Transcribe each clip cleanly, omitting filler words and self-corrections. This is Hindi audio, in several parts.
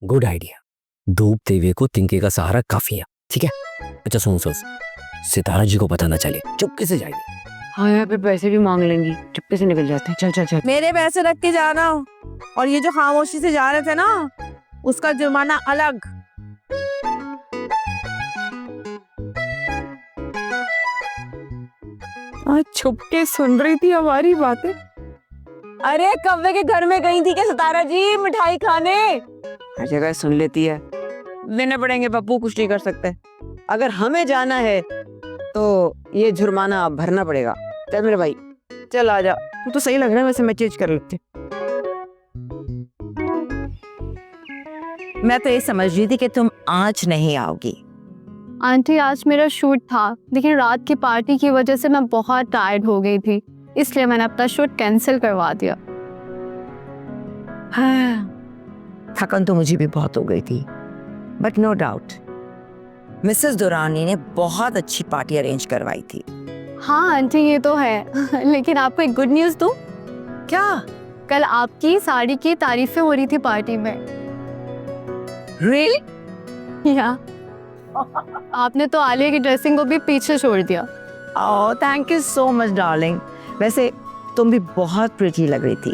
Good idea. डूबते हुए को तिनके का सहारा काफी है। ठीक है, अच्छा सुन सुन, सितारा जी को पता ना चले, चुपके से जाएगी। हाँ यार, फिर पैसे भी मांग लेंगी, चुपके से निकल जाते हैं। चल चल चल। मेरे पैसे रख के जाना, और ये जो खामोशी से जा रहे थे ना, उसका जुर्माना अलग। आज छुप के सुन रही थी हमारी बातें। अरे कव्वे के घर में गई थी क्या सितारा जी मिठाई खाने? हर जगह सुन लेती है। देने पड़ेंगे पप्पू, कुछ नहीं कर सकते। अगर हमें जाना है तो ये जुर्माना भरना पड़ेगा। चल मेरे भाई, चल आ जा। तू तो सही लग रहा है, वैसे मैं चेंज कर लेती। मैं तो ये समझ रही थी कि तुम आज नहीं आओगी। आंटी आज मेरा शूट था, लेकिन रात की पार्टी की वजह से मैं बहुत टायर्ड हो गई थी, इसलिए मैंने अपना शूट कैंसिल करवा दिया। हाँ, थकन तो मुझे भी बहुत हो गई थी, but no doubt Mrs Durani ने बहुत अच्छी पार्टी अरेंज करवाई थी। हाँ आंटी ये तो है लेकिन आपको एक गुड न्यूज़ दूँ? क्या? कल आपकी साड़ी की तारीफें हो रही थी पार्टी में। रियली? या आपने तो आलिया की ड्रेसिंग को भी पीछे छोड़ दिया। ओह thank you so much darling. वैसे तुम भी बहुत प्रिटी लग रही थी।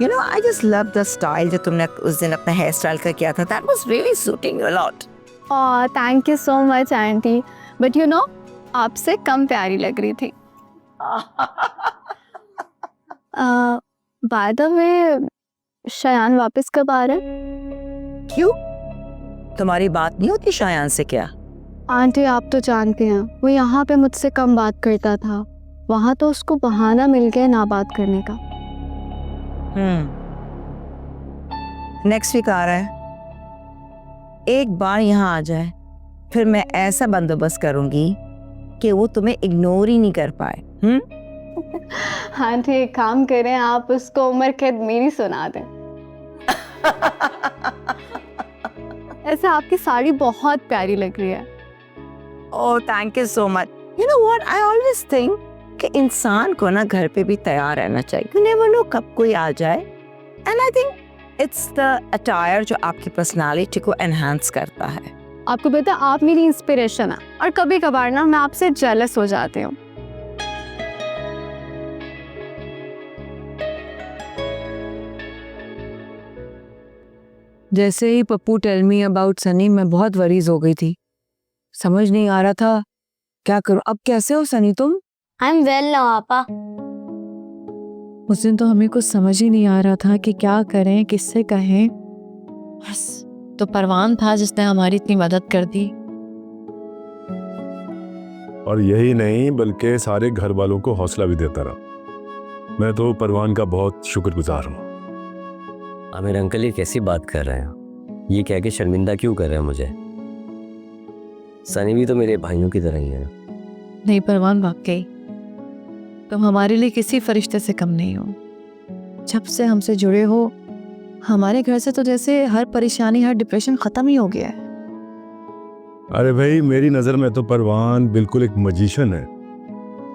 You know I just love the style जो तुमने उस दिन अपना हेयर स्टाइल का किया था। That was really suiting you a lot. Oh thank you so much aunty, but you know आपसे कम प्यारी लग रही थी। बाय द वे शयान वापस कब आ रहा है? क्यों? तुम्हारी बात नहीं होती शायान से क्या? आंटी आप तो जानते हैं वो यहाँ पे मुझसे कम बात करता था, वहाँ तो उसको बहाना मिल गया ना बात करने का। नेक्स्ट वीक आ रहा है। एक बार यहाँ आ जाए, फिर मैं ऐसा बंदोबस्त करूंगी कि वो तुम्हें इग्नोर ही नहीं कर पाए। आंटी एक काम करें, आप उसको उम्र कैद मेरी सुना दें। ऐसे आपकी साड़ी बहुत प्यारी लग रही है। ओह thank you so much. You know what I always think कि इंसान को ना घर पे भी तैयार रहना चाहिए। यू नेवर नो कब कोई आ जाए। And I think it's the attire जो आपकी पर्सनालिटी को एनहांस करता है। आपको पता आप मेरी इंस्पिरेशन है, और कभी कभार ना मैं आपसे जेलस हो जाती हूँ। जैसे ही Pappu tell me about Sunny, मैं बहुत वरीज हो गई थी। समझ नहीं आ रहा था क्या करूं। अब कैसे हो सनी तुम? आई एम वेल नाउ पापा। उस दिन तो हमें कुछ समझ ही नहीं आ रहा था कि क्या करें, किससे कहें। बस तो परवान था जिसने हमारी इतनी मदद कर दी। और यही नहीं बल्कि सारे घर वालों को हौसला भी देता रहा। मैं तो परवान का बहुत शुक्रगुजार हूँ। आमिर अंकल ये कैसी बात कर रहे हैं? ये कह के शर्मिंदा क्यों कर रहे हैं मुझे? सनी भी तो मेरे भाइयों की तरह ही है। नहीं परवान, वाकई तुम हमारे लिए किसी फरिश्ते से कम नहीं हो। जब से हमसे जुड़े हो हमारे घर से तो जैसे हर परेशानी, हर डिप्रेशन खत्म ही हो गया है। अरे भाई, मेरी नजर में तो परवान बिल्कुल एक मजिशियन है।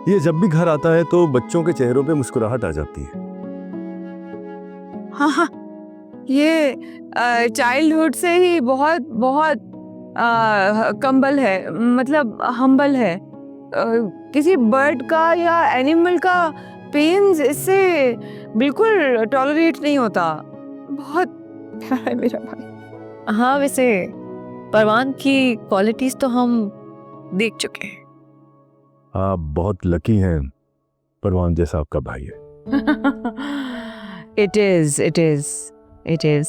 ये जब भी घर आता है तो बच्चों के चेहरों पे मुस्कुराहट आ जाती है। हाँ हाँ, ये चाइल्डहुड से ही बहुत बहुत कंबल है, मतलब हम्बल है। किसी बर्ड का या एनिमल का पेन्स इससे बिल्कुल टॉलरेट नहीं होता। बहुत प्यारा है मेरा भाई। हाँ वैसे परवान की क्वालिटीज तो हम देख चुके हैं। आप बहुत लकी हैं, परवान जैसा आपका भाई है। It is it is it is.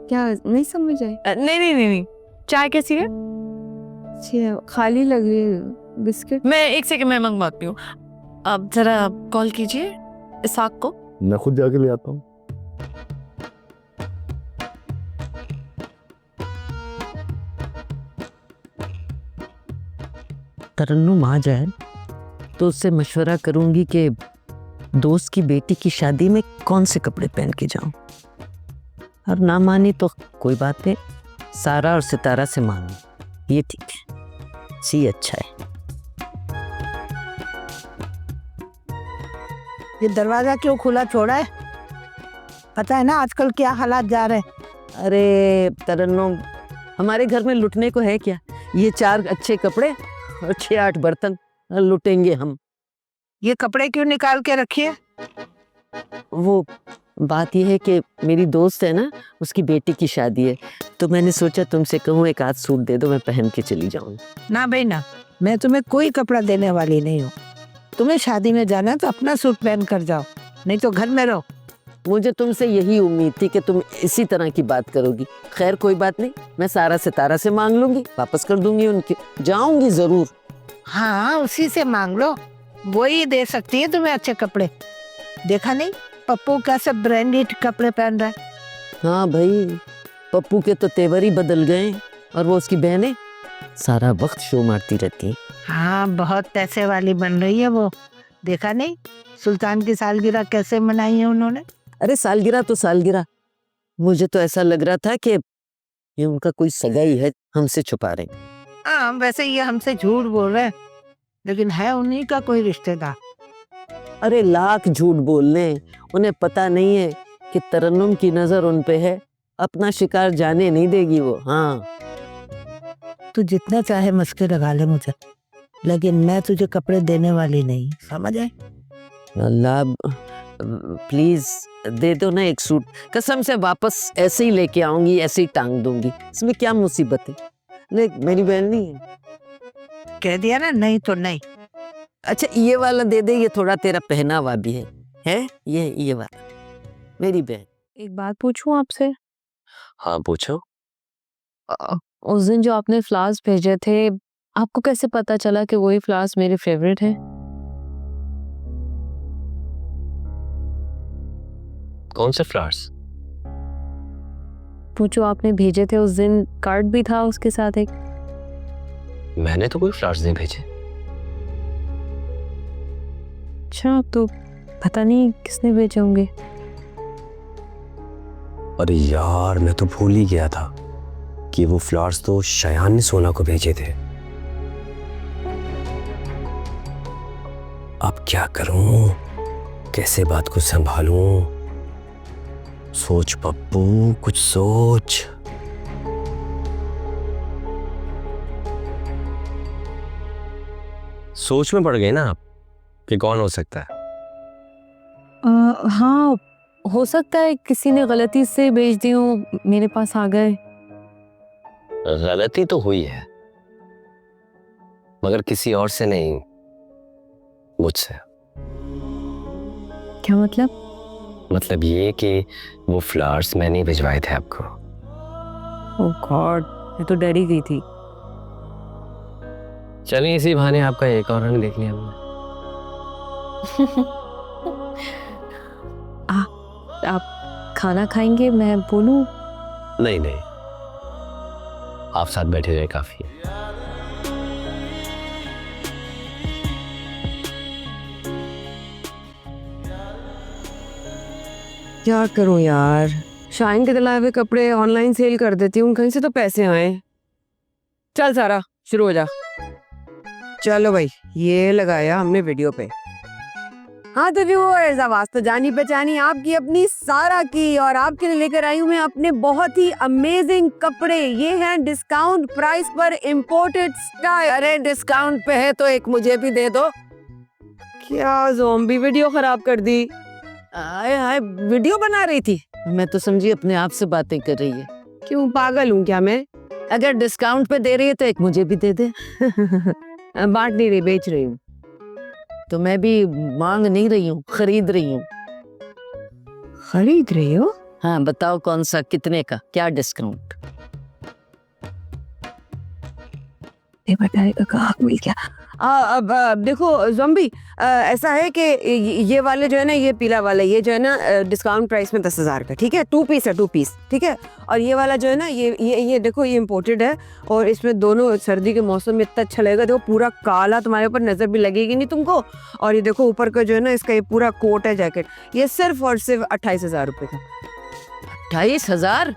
क्या नहीं समझ आई? नहीं नहीं नहीं नहीं, चाय कैसी है? खाली लग रही है बिस्किट। मैं एक सेकंड में मंगवाती हूँ। अब जरा कॉल कीजिए इसाक को। मैं खुद जाके ले आता हूँ। तरन्नुम आ जाए तो उससे मशवरा करूंगी कि दोस्त की बेटी की शादी में कौन से कपड़े पहन के जाऊं। और ना मानी तो कोई बात नहीं, सारा और सितारा से मांगी, ये ठीक है, सी अच्छा है। ये दरवाजा क्यों खुला छोड़ा है? पता है ना आजकल क्या हालात जा रहे हैं। अरे तरन्नुम, हमारे घर में लुटने को है क्या? ये 4 अच्छे कपड़े और 6-8 बर्तन लुटेंगे हम। ये कपड़े क्यों निकाल के रखिए? वो बात ये है कि मेरी दोस्त है ना, उसकी बेटी की शादी है, तो मैंने सोचा तुमसे कहूँ एक आध सूट दे दो, मैं पहन के चली जाऊँ। ना भाई ना, मैं तुम्हें कोई कपड़ा देने वाली नहीं हूँ। तुम्हें शादी में जाना है तो अपना सूट पहन कर जाओ, नहीं तो घर में रहो। मुझे तुमसे यही उम्मीद थी कि तुम इसी तरह की बात करोगी। खैर कोई बात नहीं, मैं सारा सितारा से मांग लूंगी, वापस कर दूंगी उनके, जाऊंगी जरूर। हाँ उसी से मांग लो, वही दे सकती है तुम्हें अच्छे कपड़े। देखा नहीं पप्पू कैसे ब्रांडेड कपड़े पहन रहा है। हाँ भाई, पप्पू के तो तेवर ही बदल गए, और वो उसकी बहनें सारा वक्त शो मारती रहती हैं। हाँ बहुत पैसे वाली बन रही है वो। देखा नहीं सुल्तान की सालगिरह कैसे मनाई है उन्होंने। अरे सालगिरह तो सालगिरह, मुझे तो ऐसा लग रहा था कि ये उनका कोई सगाई है, हमसे छुपा रहे हैं। हाँ वैसे ये हमसे झूठ बोल रहे हैं, लेकिन है उन्हीं का कोई रिश्तेदार। अरे लाख झूठ बोल लें, उन्हें पता नहीं है कि तरन्नुम की नजर उन पे है, अपना शिकार जाने नहीं देगी वो। हाँ तू जितना चाहे मस्के लगा ले मुझे, लेकिन मैं तुझे कपड़े देने वाली नहीं, समझ आए। अल्लाह प्लीज दे दो ना एक सूट, कसम से वापस ऐसे ही लेके आऊंगी, ऐसे ही टांग दूंगी, इसमें क्या मुसीबत है। नहीं मेरी बहन नहीं है। कह दिया ना, नहीं तो नहीं। अच्छा ये वाला दे दे, ये थोड़ा तेरा पहनावा भी है ये वाला मेरी बहन। एक बात पूछूं आपसे? हाँ पूछो। उस दिन जो आपने फ्लावर्स भेजे थे, आपको कैसे पता चला कि वही फ्लावर्स मेरे फेवरेट हैं? कौन से फ्लावर्स? वो जो आपने भेजे थे उस दिन, कार्ड भी था उसके साथ एक। मैंने तो कोई फ्लावर्स नहीं भेजे। अच्छा तो पता नहीं किसने भेजे होंगे। अरे यार मैं तो भूल ही गया था कि वो फ्लावर्स तो शयान ने सोना को भेजे थे। अब क्या करूं, कैसे बात को संभालूं? सोच पप्पू, कुछ सोच। सोच में पड़ गए ना आप कि कौन हो सकता है? हाँ हो सकता है किसी ने गलती से भेज दी हो, मेरे पास आ गए। गलती तो हुई है, मगर किसी और से नहीं, मुझसे। क्या मतलब? मतलब ये कि वो फ्लावर्स मैंने ही भिजवाए थे आपको। ओह गॉड, मैं तो डर ही गई थी। चलिए इसी बहाने आपका एक और रंग देख लिया हमने। आप खाना खाएंगे, मैं बोलूं? नहीं नहीं, आप साथ बैठे रहे काफी है। क्या करूं यार, शाइन के दिलाए हुए कपड़े ऑनलाइन सेल कर देती हूँ, कहीं से तो पैसे आए। चल सारा शुरू हो जा। चलो भाई, ये लगाया हमने वीडियो पे। हाँ तो व्यूअर्स, आवाज तो जानी पहचानी आपकी अपनी सारा की, और आपके लिए लेकर आई हूँ मैं अपने बहुत ही अमेजिंग कपड़े। ये हैं डिस्काउंट प्राइस पर इम्पोर्टेड स्टाइल। अरे डिस्काउंट पे है तो एक मुझे भी दे दो। क्या ज़ॉम्बी वीडियो खराब कर दी? आए हाय, वीडियो बना रही थी, मैं तो समझी अपने आप से बातें कर रही है। क्यों, पागल हूँ क्या मैं? अगर डिस्काउंट पे दे रही है तो एक मुझे भी दे दे। बांट नहीं रही, बेच रही हूँ। तो मैं भी मांग नहीं रही हूँ, खरीद रही हूँ। खरीद रही हो? हाँ बताओ कौन सा, कितने का, क्या डिस्काउंट? बताएगा कहाँ मिल गया। अब देखो ज़ॉम्बी, ऐसा है कि ये वाले जो है ना, ये पीला वाला, ये जो है ना डिस्काउंट प्राइस में 10,000 का, ठीक है, 2 पीस है, 2 पीस, ठीक है। और ये वाला जो है ना, ये देखो, ये इम्पोर्टेड है, और इसमें दोनों सर्दी के मौसम में इतना अच्छा लगेगा। देखो पूरा काला, तुम्हारे ऊपर नजर भी लगेगी नहीं तुमको। और ये देखो ऊपर का जो है ना, इसका ये पूरा कोट है, जैकेट, ये सिर्फ और सिर्फ 28,000 रुपये का। 28,000?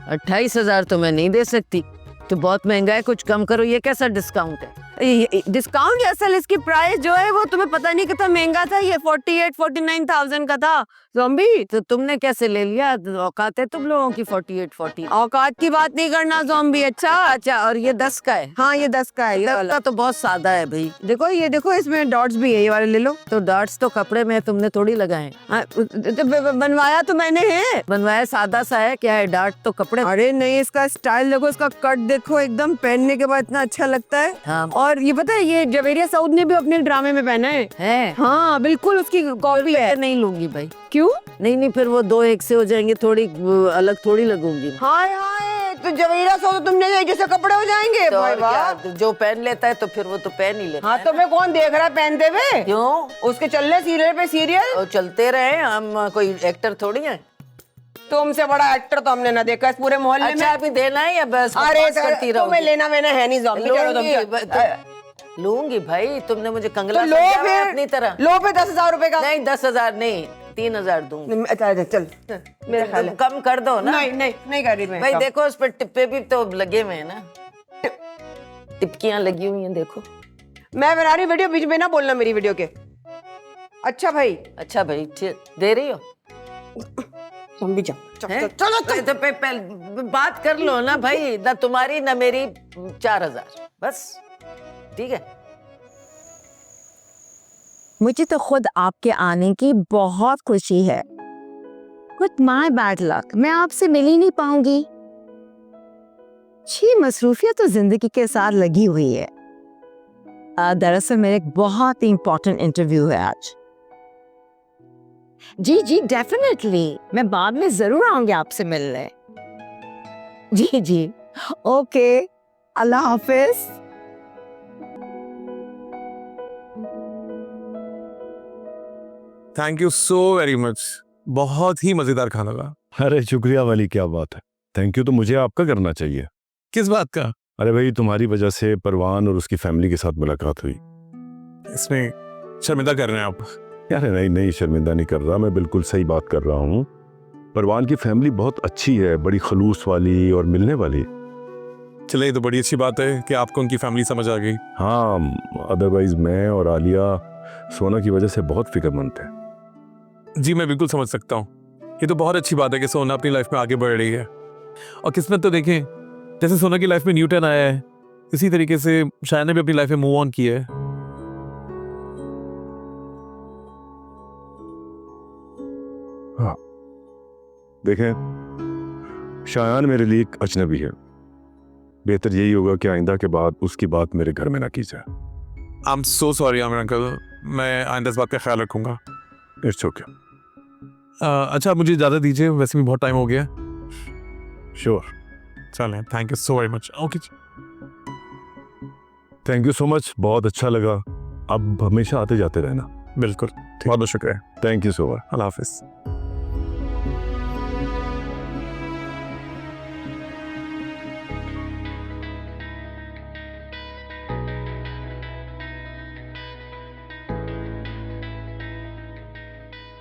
28,000 तो मैं नहीं दे सकती, तो बहुत महंगा है, कुछ कम करो। ये कैसा डिस्काउंट है? डिस्काउंट, असल इसकी प्राइस जो है वो तुम्हें पता नहीं कितना महंगा था, ये 48-49,000 का था। ज़ॉम्बी तो तुमने कैसे ले लिया? औकात है तुम लोगों की 48-40। औकात की बात नहीं करना ज़ॉम्बी। अच्छा अच्छा, और ये 10 का है? हाँ, ये 10 का है, ये 10 वाला। का तो बहुत सादा है भाई। देखो ये देखो, इसमें डॉट्स भी है, ये वाले ले लो। तो डॉट्स तो कपड़े में तुमने थोड़ी लगाए। हाँ, बनवाया तो मैंने है। बनवाया सादा सा है, क्या है? डार्ट तो कपड़े। अरे नहीं, इसका स्टाइल देखो, इसका कट देखो, एकदम पहनने के बाद इतना अच्छा लगता है। हाँ। और ये पता है, ये जवेरिया साउथ ने भी अपने ड्रामे में पहना है। हाँ बिल्कुल, उसकी कॉपी है। नहीं लूंगी भाई। क्यों? नहीं, फिर वो 2 एक से हो जाएंगे, थोड़ी अलग थोड़ी लगूंगी। हाय हाय, तो जवेरिया साउथ तुमने जैसे कपड़े हो जाएंगे। तो भाई और वाह। क्या, जो पहन लेता है तो फिर वो तो पहन ही लेता हाँ है तो मैं कौन देख रहा है पहनते हुए? क्यों? उसके चल रहे सीरियल पे सीरियल। और चलते रहे, हम कोई एक्टर थोड़ी हैं। तुमसे बड़ा एक्टर तो हमने ना देखा इस पूरे मोहल्ले में। अच्छा, अभी देना है या बस अरे बकवास करती तुम्हें रहोगी? लेना मैंने है नहीं ज़ॉम्बी। चलो तुम लूंगी भाई, तुमने मुझे कंगला तो लो समझा है फिर, अपनी तरह। लो पे 10,000 रुपए का। नहीं 10,000 नहीं, 3,000 दूंगी। अच्छा चल, मेरा ख्याल है। कम कर दो ना। नहीं कर रही मैं। भाई कम। देखो, उस पर टिप्पे भी तो लगे हुए हैं ना, टिपकियां लगी हुई हैं, देखो। मैं बना रही वीडियो, बीच में ना बोलना मेरी वीडियो के। अच्छा भाई। अच्छा भाई, दे रही हो? ज़ॉम्बी जा। हैं? तो बात कर लो ना भाई, ना तुम्हारी ना मेरी, 4,000 बस, ठीक है। मुझे तो खुद आपके आने की बहुत खुशी है। बट माय बैड लक, मैं आपसे मिल ही नहीं पाऊंगी। जी, मसरूफियत तो जिंदगी के साथ लगी हुई है। दरअसल मेरे एक बहुत ही इंपॉर्टेंट इंटरव्यू है आज। जी डेफिनेटली, मैं बाद में जरूर आऊंगी आपसे मिलने। जी ओके, अल्लाह हाफिज। Thank you so very much, बहुत ही मजेदार खाना था। अरे शुक्रिया वाली, क्या बात है। थैंक यू तो मुझे आपका करना चाहिए। किस बात का? अरे भाई, तुम्हारी वजह से परवान और उसकी फैमिली के साथ मुलाकात हुई। इसमें शर्मिंदा कर रहे हैं आप? यार नहीं, शर्मिंदा नहीं कर रहा, मैं बिल्कुल सही बात कर रहा हूँ। परवान की फैमिली बहुत अच्छी है, बड़ी खलूस वाली और मिलने वाली। चले, ये तो बड़ी अच्छी बात है कि आपको उनकी फैमिली समझ आ गई। हाँ, अदरवाइज मैं और आलिया सोना की वजह से बहुत फिक्रमंद थे। जी मैं बिल्कुल समझ सकता हूँ। ये तो बहुत अच्छी बात है कि सोना अपनी लाइफ में आगे बढ़ रही है। और किस्मत तो देखें, जैसे सोना की लाइफ में न्यूटन आया है, इसी तरीके से शायद ने भी अपनी लाइफ में मूव ऑन किया है। हाँ, देखें, शायान मेरे लिए एक अजनबी है। बेहतर यही होगा कि आइंदा के बाद उसकी बात मेरे घर में ना की जाए। I am so sorry Aamir uncle, मैं आइंदा इस बात का ख्याल रखूंगा। It's okay. अच्छा, मुझे इजाज़त दीजिए, वैसे भी बहुत टाइम हो गया। श्योर। चलें, thank you so very much. Okay, thank you so much, बहुत अच्छा लगा। अब हमेशा आते जाते रहना। बिल्कुल, बहुत बहुत शुक्रिया। Thank you so much. अल्लाह हाफिज़।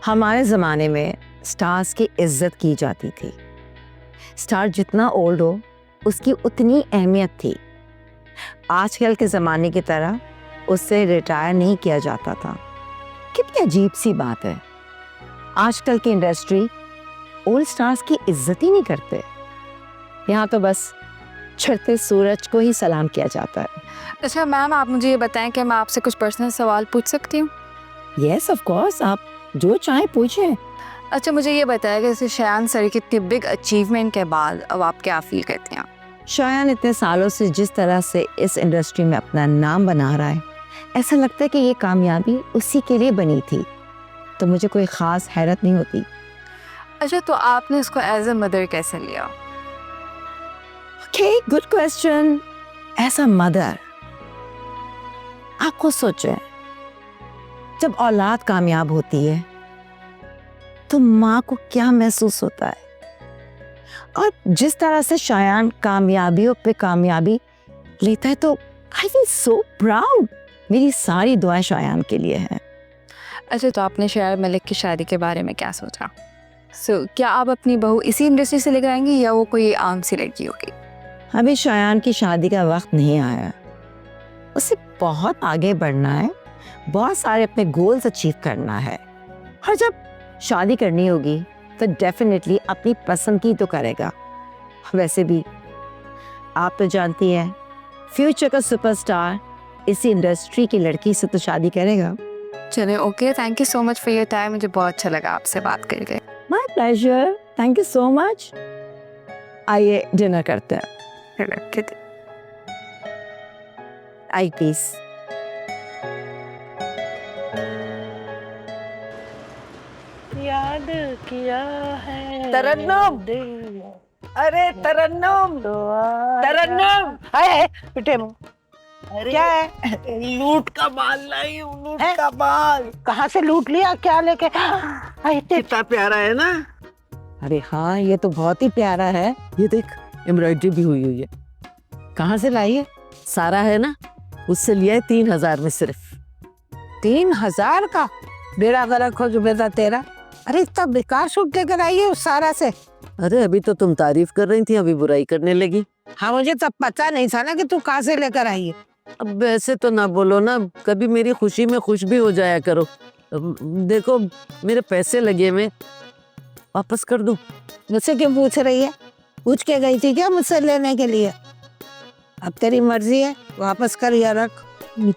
हमारे ज़माने में स्टार्स की इज्जत की जाती थी। स्टार जितना ओल्ड हो, उसकी उतनी अहमियत थी। आजकल के ज़माने की तरह उससे रिटायर नहीं किया जाता था। कितनी अजीब सी बात है, आजकल की इंडस्ट्री ओल्ड स्टार्स की इज्जत ही नहीं करते। यहाँ तो बस चढ़ते सूरज को ही सलाम किया जाता है। अच्छा मैम, आप मुझे ये बताएं कि मैं आपसे कुछ पर्सनल सवाल पूछ सकती हूँ? यस ऑफ कोर्स, आप जो चाहे पूछें। अच्छा मुझे ये बताया कि जैसे शायान सर की इतनी बिग अचीवमेंट के बाद अब आप क्या फील करते हैं? शायान इतने सालों से जिस तरह से इस इंडस्ट्री में अपना नाम बना रहा है, ऐसा लगता है कि ये कामयाबी उसी के लिए बनी थी, तो मुझे कोई ख़ास हैरत नहीं होती। अच्छा, तो आपने इसको एज अ मदर कैसे लिया? Okay, good question. As a mother, आप खुद सोचें, जब औलाद कामयाब होती है तो माँ को क्या महसूस होता है। और जिस तरह से शायान कामयाबियों पे कामयाबी लेता है, तो आई फील सो प्राउड। मेरी सारी दुआएं शायान के लिए हैं। अच्छा, तो आपने शायर मलिक की शादी के बारे में क्या सोचा? क्या आप अपनी बहू इसी इंडस्ट्री से लेकर आएंगी या वो कोई आम सी लड़की होगी? अभी शायान की शादी का वक्त नहीं आया, उसे बहुत आगे बढ़ना है, बहुत सारे अपने गोल्स अचीव करना है। और जब शादी करनी होगी तो डेफिनेटली अपनी पसंद की तो करेगा। वैसे भी आप तो जानती हैं फ्यूचर का सुपरस्टार इसी इंडस्ट्री की लड़की से तो शादी करेगा। चले okay, thank you so much for your time, मुझे बहुत अच्छा लगा आपसे बात करके। My pleasure, thank you so much. आइए डिनर करते हैं। आई प्लीज। याद किया है तरन्नुम, अरे तरन्नुम, तरन्नुम, हाय बेटे क्या है? लूट का माल लाई हूँ, लूट हैं? का माल। कहाँ से लूट लिया? क्या लेके? कितना प्यारा है ना। अरे हाँ, ये तो बहुत ही प्यारा है। ये देख एम्ब्रॉयडरी भी हुई हुई है। कहाँ से लाई है? सारा है ना, उससे लिया है 3000 में सिर्फ। 3000 का? बेड़ा गलत हो जो बेटा तेरा। अरे इतना बेकार सूट लेकर आई है उस सारा से। अरे अभी तो तुम तारीफ कर रही थी, अभी बुराई करने लगी। हाँ, मुझे तब पता नहीं था ना कि तू कहाँ से लेकर आई है। अब ऐसे तो ना बोलो ना, कभी मेरी खुशी में खुश भी हो जाया करो। देखो मेरे पैसे लगे, मैं वापस कर दूं। मुझसे क्यों पूछ रही है? पूछ के गई थी क्या मुझसे लेने के लिए? अब तेरी मर्जी है, वापस कर या रख।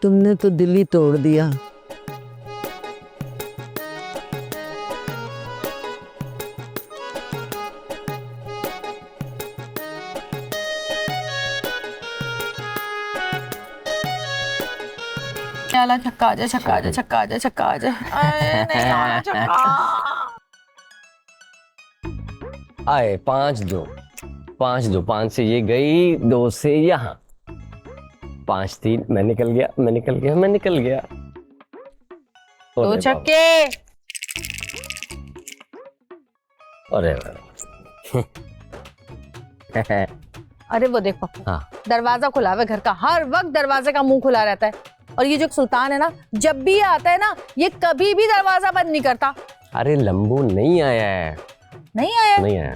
तुमने तो दिल ही तोड़ दिया। चला छक्का आजा, छक्का आजा, छक्का आजा, छक्का आजा। अरे नहीं आया छक्का। आए 5 दो 5 दो 5 से ये गई, 2 से यहाँ, 5 3, मैं निकल गया, मैं निकल गया, मैं निकल गया। 2 छक्के। अरे अरे वो देखो, हाँ। दरवाजा खुला हुआ है घर का, हर वक्त दरवाजे का मुंह खुला रहता है। और ये जो सुल्तान है ना, जब भी ये आता है ना, ये कभी भी दरवाजा बंद नहीं करता। अरे लंबू नहीं आया है। नहीं आया? नहीं आया।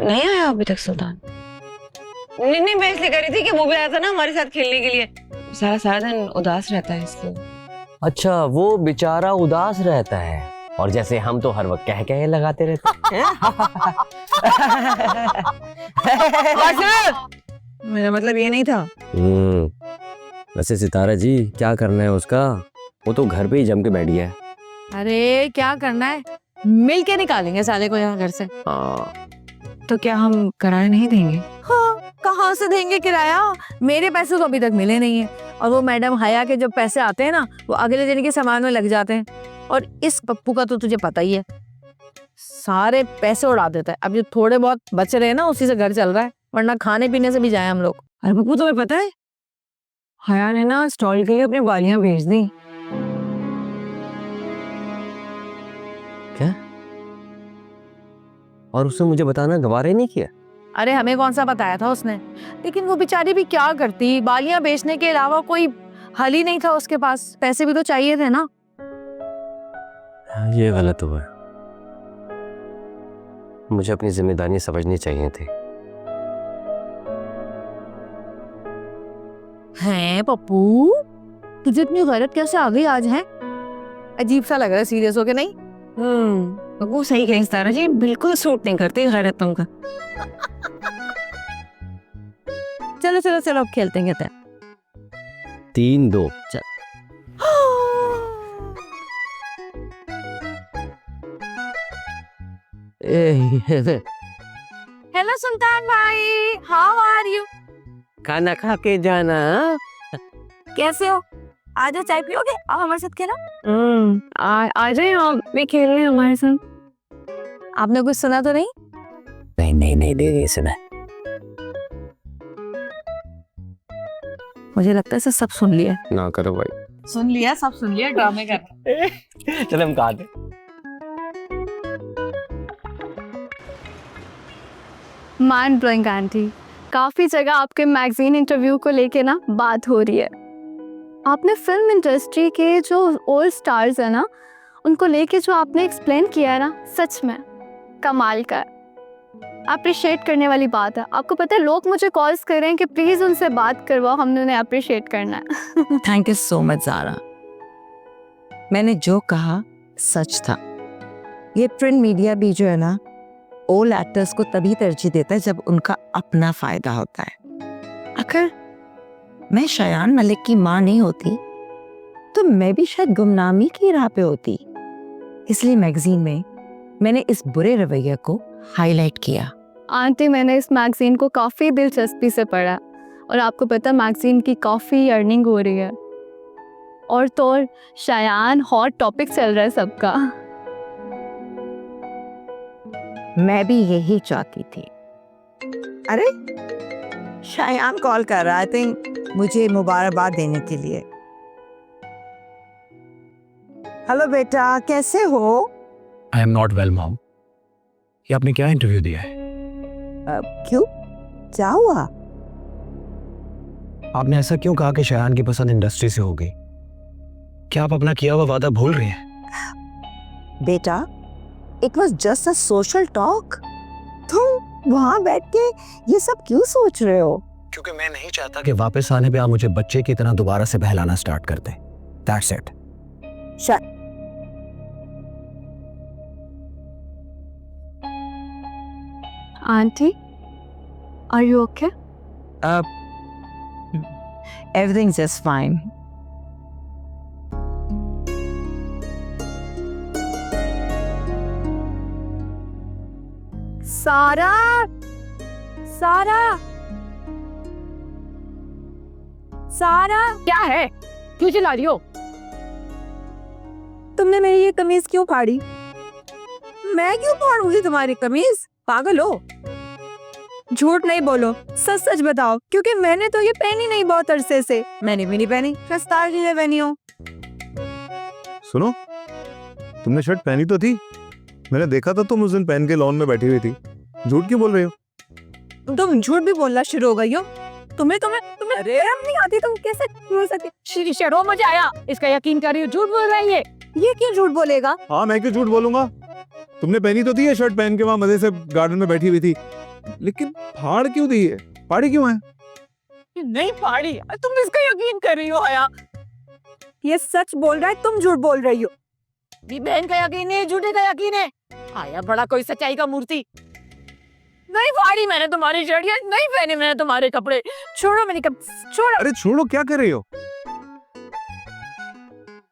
नहीं आया अभी तक सुल्तान। नहीं, मैं इसलिए कह रही थी कि वो भी आया था ना हमारे साथ खेलने के लिए। सारा दिन उदास रहता है इसलिए। अच्छा, वो बेचारा उदास रहता है, और जैसे हम तो हर वक्त कह लगाते रहते हैं। मेरा मतलब ये नहीं था। वैसे सितारा जी, क्या करना है उसका? वो तो घर पे ही जम के बैठ गया है। अरे क्या करना है, मिल के निकालेंगे साले को यहाँ घर से। तो क्या हम किराया नहीं देंगे? हाँ, कहाँ से देंगे किराया? मेरे पैसे तो अभी तक मिले नहीं है। और वो मैडम हया के जब पैसे आते हैं ना, वो अगले दिन के सामान में लग जाते हैं। और इस पप्पू का तो तुझे पता ही है, सारे पैसे उड़ा देता है। अब जो थोड़े बहुत बच रहे हैं ना, उसी से घर चल रहा है, वरना खाने पीने से भी जाए हम लोग। अरे पप्पू, तुम्हें पता है हया ने ना स्टॉल के लिए अपनी बालियां भेज दी। क्या? और उसने मुझे बताना गवारा ही नहीं किया? अरे हमें कौन सा बताया था उसने, लेकिन वो बेचारी भी क्या करती, बालियां बेचने के अलावा कोई हल ही नहीं था उसके पास। पैसे भी तो चाहिए थे ना। ये गलत हुआ है, मुझे अपनी जिम्मेदारी समझनी चाहिए थी। हैं पप्पू, तुझे इतनी गैरत कैसे आ गई आज? है अजीब सा लग रहा है सीरियस होके। नहीं वो सही कही सितारा जी, बिल्कुल सूट नहीं करती गैरत तुमका। चलो चलो चलो, अब खेलते हैं। 3 2 चल। हेलो सुल्तान भाई, हाउ आर यू? खाना खा के जाना। कैसे हो? आजा, चाय पियोगे? आओ हमारे साथ खेला। आ जाए आप भी खेलने हमारे साथ। आपने कुछ सुना तो नहीं? नहीं सुना। मुझे लगता है इसे सब सुन लिया। ना करो भाई। सुन लिया, सब सुन लिया, ड्रामे कर। चल हम कहा थे। माइंड ब्लोइंग आंटी, काफ़ी जगह आपके मैगजीन इंटरव्यू को लेके ना बात हो रही है। आपने फिल्म इंडस्ट्री के जो ओल्ड स्टार्स है ना, उनको लेके जो आपने एक्सप्लेन किया है ना, सच में कमाल का है, अप्रिशिएट करने वाली बात है। आपको पता है लोग मुझे कॉल्स कर रहे हैं कि प्लीज़ उनसे बात करवाओ, हमने उन्हें अप्रिशिएट करना है। Thank you so much Zara. मैंने जो कहा सच था। ये प्रिंट मीडिया भी जो है ना, ओल्ड एक्टर्स को तभी तरजीह देता है जब उनका अपना फायदा होता है। अगर मैं शयान मलिक की माँ नहीं होती तो मैं भी शायद गुमनामी की राह पे होती। इसलिए मैगजीन में मैंने इस बुरे रवैये को हाईलाइट किया। आंटी, मैंने इस मैगजीन को काफ़ी दिलचस्पी से पढ़ा और आपको पता मैगजीन की काफ़ी अर्निंग हो रही है। और तो और शयान हॉट टॉपिक चल रहा है सबका। मैं भी यही चाहती थी। अरे शयान कॉल कर रहा है, आई थिंक मुझे मुबारकबाद देने के लिए। हेलो बेटा, कैसे हो? I am not well mom. ये आपने क्या इंटरव्यू दिया है? क्यों, क्या हुआ? आपने ऐसा क्यों कहा कि शयान की पसंद इंडस्ट्री से हो गई? क्या आप अपना किया हुआ वादा भूल रही हैं? बेटा, it was just a social talk. तुम वहां बैठ के ये सब क्यों सोच रहे हो? क्योंकि मैं नहीं चाहता कि वापस आने पे आप मुझे बच्चे की तरह दोबारा से बहलाना स्टार्ट कर दें। That's it. Aunty, are you okay? Everything just fine. Sara, Sara, सारा, क्या है? क्यों चिल्ला रही हो? तुमने मेरी ये कमीज क्यों फाड़ी? मैं क्यों फाड़ूंगी तुम्हारी कमीज? पागल हो? झूठ नहीं बोलो, सच सच बताओ, क्योंकि मैंने तो ये पहनी नहीं बहुत अरसे से। मैंने भी नहीं पहनी, रफ्तार के लिए पहनी हो। सुनो, तुमने शर्ट पहनी तो थी, मैंने देखा था तुम उस दिन पहन के लॉन में बैठी हुई थी। झूठ क्यों बोल रही हो? तुम झूठ भी बोलना शुरू हो गई हो। तुम्हें तुम्हें तुम्हें शर्म नहीं आती? तुम कैसे बोल सकती? शर्म मुझे आया, इसका यकीन कर रही हो, झूठ बोल रही है। ये क्यों झूठ बोलेगा? हाँ, मैं क्यों झूठ बोलूंगा? तुमने पहनी तो थी ये शर्ट, पहन के वहां मजे से गार्डन में बैठी हुई थी, लेकिन फाड़ क्यों दी है? फाड़ी क्यों है? नहीं फाड़ी, तुम इसका यकीन कर रही हो आया? ये सच बोल रहा है, तुम झूठ बोल रही हो। भी बहन का यकीन है, झूठे का यकीन है। आया बड़ा कोई सच्चाई का मूर्ति। नहीं फाड़ी मैंने तुम्हारी शर्ट, नहीं पहने मैंने तुम्हारे कपड़े। छोड़ो, मैंने कब छोड़ो। अरे छोड़ो, क्या कर रही हो?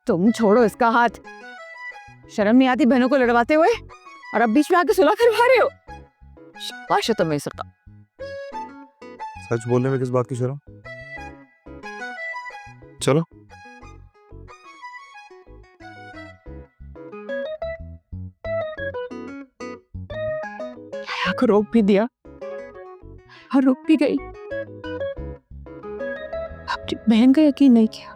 तुम छोड़ो इसका हाथ। शर्म नहीं आती बहनों को लड़वाते हुए, और अब बीच में आके सुलह करवा रहे हो। शाबाश है तुम्हें सरकार। सच बोलने में किस बात की शर्म? चलो। हया को रोक भी दिया और रुक भी गई। अपनी बहन का यकीन नहीं किया।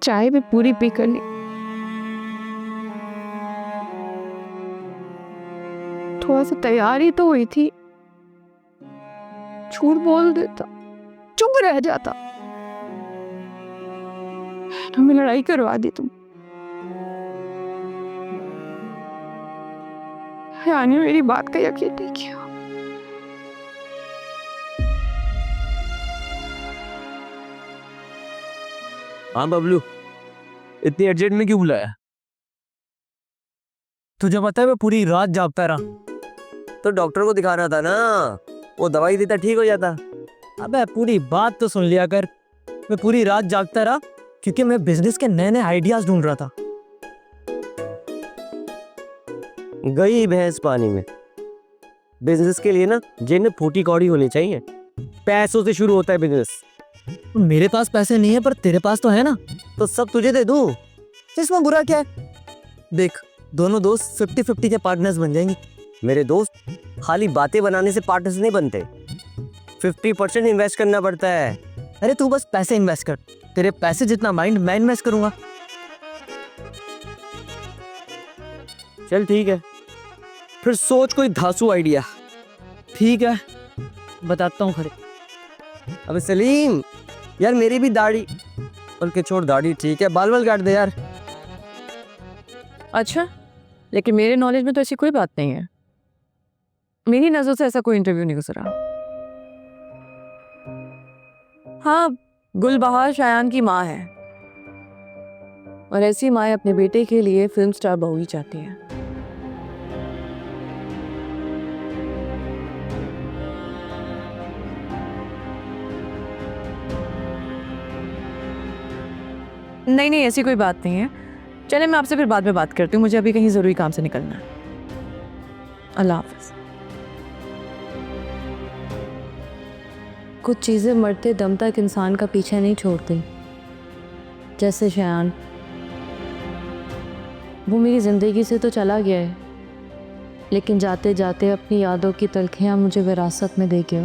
चाय भी पूरी पी कर ली। थोड़ा सा तैयारी तो हुई थी, झूठ बोल देता, चुप रह जाता। हमें लड़ाई करवा दी तुम। यानी मेरी बात का यकीन नहीं किया। हाँ बबलू, इतनी अर्जेंट में क्यों बुलाया? तुझे पता है मैं पूरी रात जागता रहा। तो डॉक्टर को दिखाना था ना, वो दवाई देता ठीक हो जाता। अबे पूरी बात तो सुन लिया कर। मैं पूरी रात जागता रहा क्योंकि मैं बिजनेस के नए नए आइडियाज ढूंढ रहा था। गई भैंस पानी में। बिजनेस के लिए ना जेब में फूटी कौड़ी होनी चाहिए। पैसों से शुरू होता है बिजनेस। मेरे पास पैसे नहीं है, पर तेरे पास तो है ना। तो सब तुझे दे दूं। इसमें बुरा क्या है? देख, दोनों दोस्त 50-50 के पार्टनर्स बन जाएंगे। मेरे दोस्त, खाली बातें बनाने से पार्टनर्स नहीं बनते। 50% इन्वेस्ट करना पड़ता है। अरे तू बस पैसे इन्वेस्ट कर, तेरे पैसे जितना माइंड मैं इन्वेस्ट करूंगा। चल ठीक है, फिर सोच कोई धांसू आइडिया। ठीक है, बताता हूँ खड़े। अबे सलीम, यार मेरी भी दाढ़ी, बल्कि छोड़ दाढ़ी ठीक है, बाल बाल काट दे यार। अच्छा, लेकिन मेरे नॉलेज में तो ऐसी कोई बात नहीं है। मेरी नजर से ऐसा कोई इंटरव्यू नहीं गुजरा। हाँ, गुलबहार शायान की माँ है और ऐसी माँ अपने बेटे के लिए फिल्म स्टार बहू ही चाहती है। नहीं नहीं, ऐसी कोई बात नहीं है। चले, मैं आपसे फिर बाद में बात करती हूँ, मुझे अभी कहीं ज़रूरी काम से निकलना है। अल्लाह हाफ़िज़। कुछ चीज़ें मरते दम तक इंसान का पीछा नहीं छोड़ती, जैसे शायान। वो मेरी ज़िंदगी से तो चला गया है, लेकिन जाते जाते अपनी यादों की तलखियाँ मुझे विरासत में दे गया।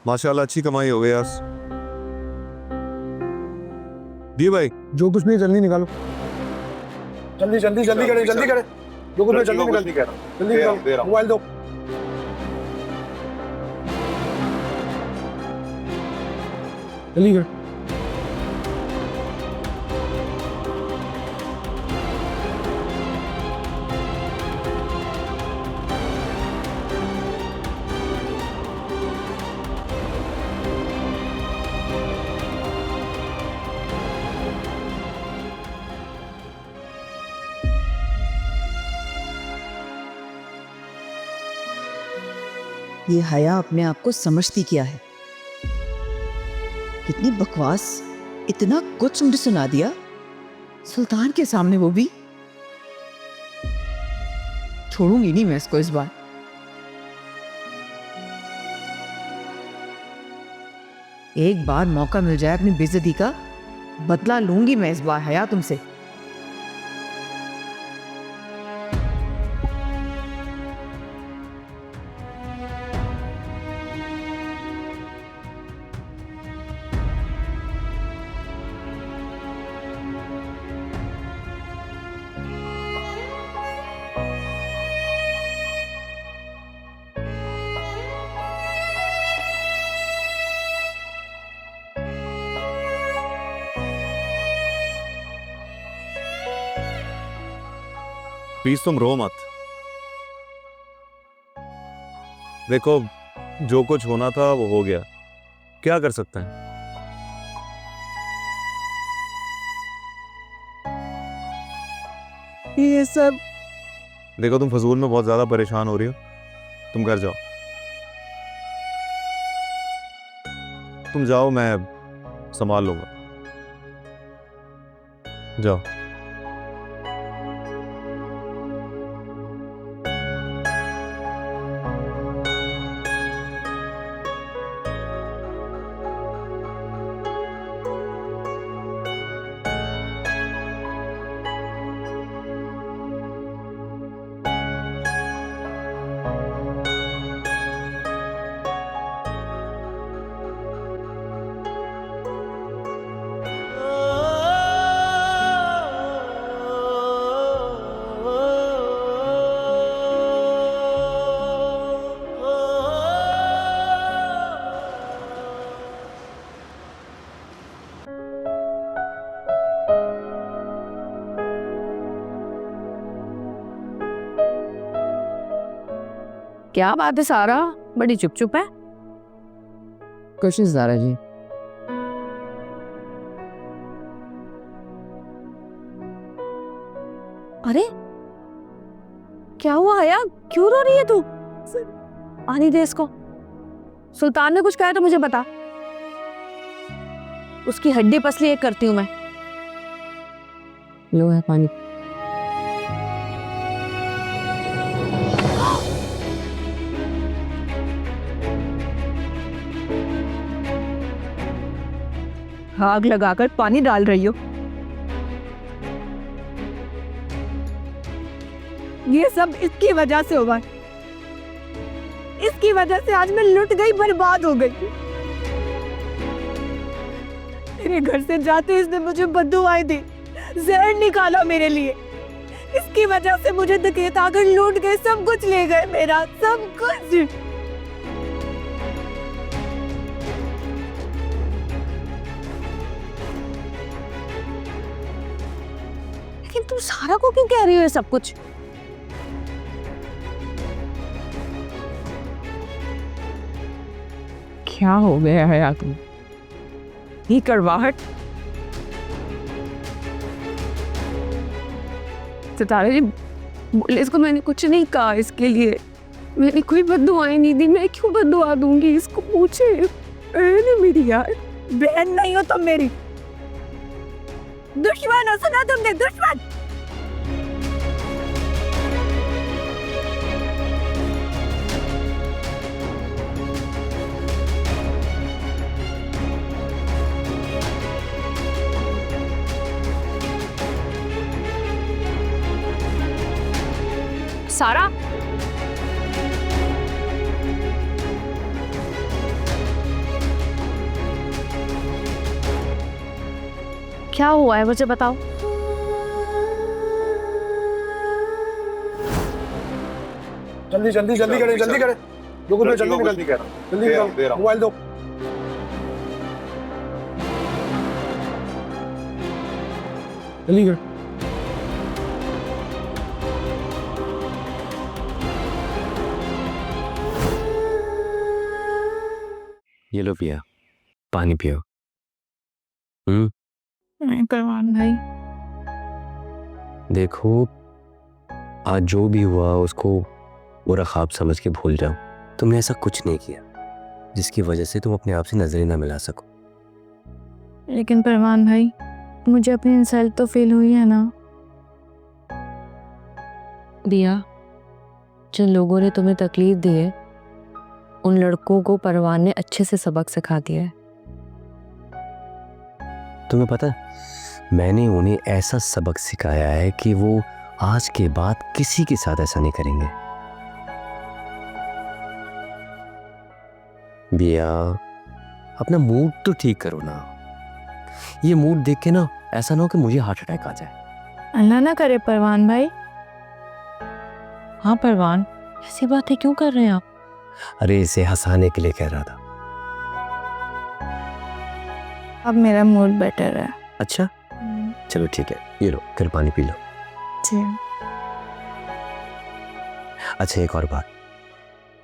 माशाल्लाह अच्छी कमाई हो गई यार। दी भाई जो कुछ नहीं जल्दी निकालो, जल्दी जल्दी जल्दी करें, जल्दी करें, जो कुछ नहीं जल्दी निकाल, जल्दी निकालो, मोबाइल दो। जल्दी कर। ये हया अपने आप को समझती क्या है? कितनी बकवास, इतना कुछ मुझे सुना दिया सुल्तान के सामने, वो भी। छोड़ूंगी नहीं मैं इसको इस बार। एक बार मौका मिल जाए अपनी बेइज्जती का, बदला लूंगी मैं इस बार हया तुमसे। प्लीज तुम रो मत। देखो जो कुछ होना था वो हो गया, क्या कर सकते हैं। ये सब देखो तुम फजूल में बहुत ज्यादा परेशान हो रही हो, तुम घर जाओ। तुम जाओ, मैं संभाल लूंगा, जाओ। क्या बात है सारा, बड़ी चुप चुप है। कुछ नहीं सारा जी। अरे क्या हुआ हया, क्यों रो रही है तू? पानी दे इसको। सुल्तान ने कुछ कहा तो मुझे बता, उसकी हड्डी पसली एक करती हूँ मैं। लो है पानी। आग लगाकर पानी डाल रही हो। ये सब इसकी वजह से हुआ। इसकी वजह से आज मैं लुट गई, बर्बाद हो गई। मेरे घर से जाते इसने मुझे बद्दुआएं दी, जहर निकाला मेरे लिए। इसकी वजह से मुझे डकैत आकर लूट गए, सब कुछ ले गए मेरा, सब कुछ। तुम सारा को क्यों कह रही हो ये सब कुछ? क्या हो गया है यार तुम? ये करवाहट। सितारे जी बोले इसको, मैंने कुछ नहीं कहा इसके लिए, मैंने कोई बद्दुआएं नहीं दी, मैं क्यों बद्दुआ दूंगी इसको? पूछे बहन है मेरी यार। बहन नहीं हो तुम मेरी, दुश्मन हो। सुना तुमने? दुश्मन। सारा क्या हुआ है मुझे बताओ। जल्दी जल्दी जल्दी करें, जल्दी करें। लोगों ने जल्दी निकल, जल्दी निकल, मोबाइल दो। जल्दी कर। ये लो पिया, पानी पियो। नहीं परवान भाई, देखो आज जो भी हुआ उसको बुरा ख्वाब समझ के भूल जाओ। तुमने ऐसा कुछ नहीं किया जिसकी वजह से तुम अपने आप से नजरें ना मिला सको। लेकिन परवान भाई, मुझे अपनी इंसल्ट तो फील हुई है ना। दिया, जिन लोगों ने तुम्हें तकलीफ दी है उन लड़कों को परवान ने अच्छे से सबक सिखा दिया है। तुम्हें पता है, मैंने उन्हें ऐसा सबक सिखाया है कि वो आज के बाद किसी के साथ ऐसा नहीं करेंगे। बिया, अपना मूड तो ठीक करो ना। ये मूड देख के ना ऐसा ना हो कि मुझे हार्ट अटैक आ जाए। अल्लाह ना करे परवान भाई। हाँ परवान, ऐसी बातें क्यों कर रहे हैं आप? अरे इसे हंसाने के लिए कह रहा था। अब मेरा मूड बेटर है। अच्छा चलो ठीक है, ये लो फिर पानी पी लो। जी। अच्छा एक और बात,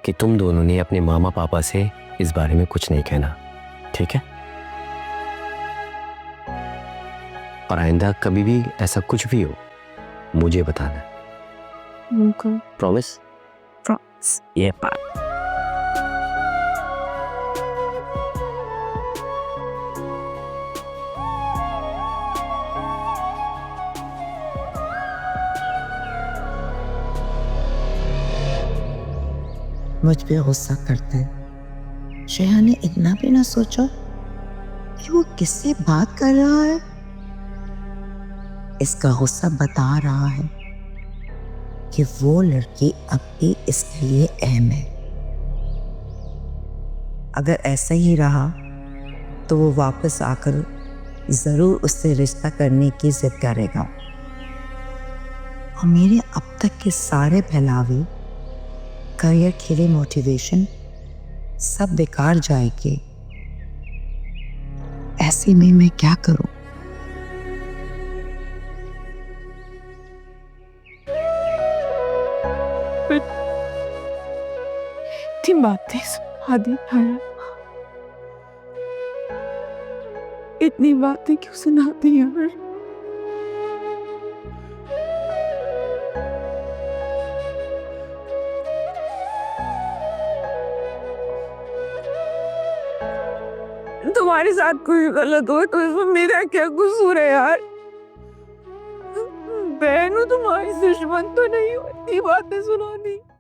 कि तुम दोनों ने अपने मामा पापा से इस बारे में कुछ नहीं कहना, ठीक है? और आइंदा कभी भी ऐसा कुछ भी हो मुझे बताना। प्रॉमिस? प्रॉमिस। ये बात। मुझ पे गुस्सा करते हैं। श्रेया ने इतना भी ना सोचा कि वो किससे बात कर रहा है। इसका गुस्सा बता रहा है कि वो लड़की अब भी इसके लिए अहम है। अगर ऐसा ही रहा तो वो वापस आकर जरूर उससे रिश्ता करने की जिद करेगा और मेरे अब तक के सारे पहलावे, करियर के लिए मोटिवेशन सब बेकार जाएगी। ऐसे में मैं क्या करूं? इतनी बातें सुना दी यार, इतनी बातें क्यों सुनाती यार? तुम्हारे साथ कोई गलत हो तो इसमें मेरा क्या कसूर है यार? बहन हो तुम्हारी, दुश्मन तो नहीं हो। इतनी बातें सुनानी